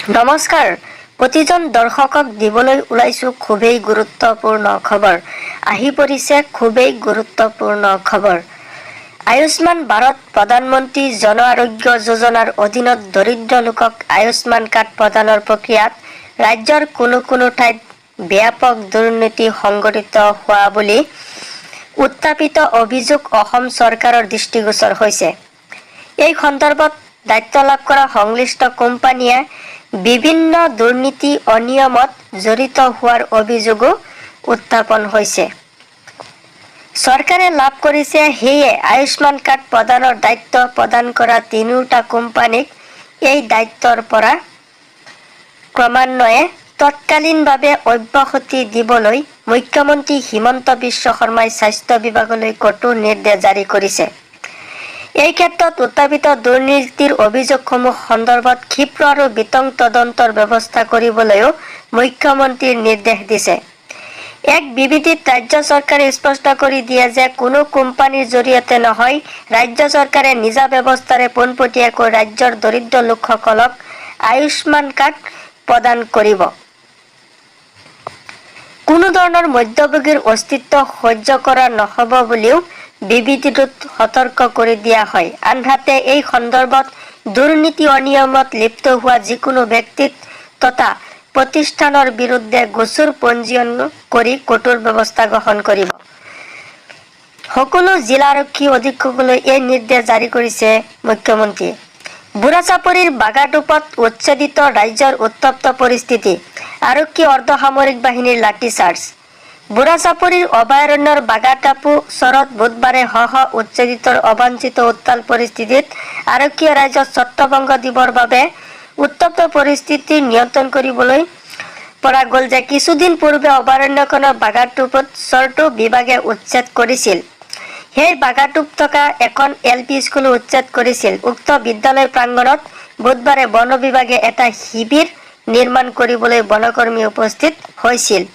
নমস্কাৰ প্ৰতিজন দৰ্শকক দিবলৈ ওলাইছো খুবেই গুৰুত্বপূৰ্ণ খবৰ আহি পৰিছে খুবেই গুৰুত্বপূৰ্ণ খবৰ আয়ুষ্মান ভাৰত প্ৰধানমন্ত্ৰী জন আৰোগ্য যোজনাৰ অধীনত দৰিদ্ৰ লোকক আয়ুষ্মান কাৰ্ড প্ৰদানৰ প্ৰক্ৰিয়াত ৰাজ্যৰ কোনো ঠাইত ব্যাপক দুৰ্নীতি সংঘটিত হোৱা বুলি উত্থাপিত অভিযোগ অসম চৰকাৰৰ দৃষ্টিগোচৰ হৈছে এই সন্দৰ্ভত দায়িত্ব লাভ কৰা সংশ্লিষ্ট কোম্পানীয়ে বিভিন্ন দুৰ্নীতি অনিয়মত জড়িত হোৱাৰ অভিযোগো উত্থাপন হৈছে চৰকাৰে লাভ কৰিছে হেয়ে আয়ুষ্মান কাৰ্ড প্ৰদানৰ দায়িত্ব প্ৰদান কৰা তিনিওটা কোম্পানীক এই দায়িত্বৰ পৰা ক্ৰমান্বয়ে তৎকালীনভাৱে অব্যাহতি দিবলৈ মুখ্যমন্ত্ৰী হিমন্ত বিশ্ব শৰ্মাই স্বাস্থ্য বিভাগলৈ কঠোৰ নিৰ্দেশ জাৰি কৰিছে এই ক্ষেত্ৰত উত্থাপিত দুৰ্নীতিৰ অভিযোগসমূহ সন্দৰ্ভত ক্ষীপ্ৰ আৰু বিতং তদন্তৰ ব্যৱস্থা কৰিবলৈও মুখ্যমন্ত্ৰীৰ নিৰ্দেশ দিছে এক বিবৃতিত ৰাজ্য চৰকাৰে স্পষ্ট কৰি দিয়ে যে কোনো কোম্পানীৰ জৰিয়তে নহয় ৰাজ্য চৰকাৰে নিজা ব্যৱস্থাৰে পোনপটীয়াকৈ ৰাজ্যৰ দৰিদ্ৰ লোকসকলক আয়ুষ্মান কাৰ্ড প্ৰদান কৰিব কোনো ধৰণৰ মধ্যভোগীৰ অস্তিত্ব সহ্য কৰা নহ'ব বুলিও বিবৃতিটোত সতৰ্ক কৰি দিয়া হয় আনহাতে এই সন্দৰ্ভত দুৰ্নীতি অনিয়মত লিপ্ত হোৱা যিকোনো ব্যক্তি তথা প্ৰতিষ্ঠানৰ বিৰুদ্ধে গোচৰ পঞ্জীয়ন কৰি কঠোৰ ব্যৱস্থা গ্ৰহণ কৰিব সকলো জিলা আৰক্ষী অধীক্ষকলৈ এই নিৰ্দেশ জাৰি কৰিছে মুখ্যমন্ত্ৰীয়ে বুঢ়াচাপৰিৰ বাগাটোপত উচ্ছেদিত ৰাজ্যৰ উত্তপ্ত পৰিস্থিতি আৰক্ষী অৰ্ধসামৰিক বাহিনীৰ লাঠিচাৰ্জ বুঢ়াচাপৰিৰ অভয়াৰণ্যৰ বাগাটাপু চৰত বুধবাৰে উচ্ছেদিতৰ অবাঞ্ছিত উত্তাল পৰিস্থিতিত আৰক্ষীয়ে ৰাজ্যত ছত্ৰভংগ দিবৰ বাবে উত্তপ্ত পৰিস্থিতি নিয়ন্ত্ৰণ কৰিবলৈ পৰা গ'ল যে কিছুদিন পূৰ্বে অভয়াৰণ্যখনৰ বাগাটোপত চৰটো বিভাগে উচ্ছেদ কৰিছিল সেই বাগাটোপ থকা এখন LP স্কুল উচ্ছেদ কৰিছিল উক্ত বিদ্যালয় প্ৰাংগণত বুধবাৰে বন বিভাগে এটা শিবিৰ নিৰ্মাণ কৰিবলৈ বনকৰ্মী উপস্থিত হৈছিল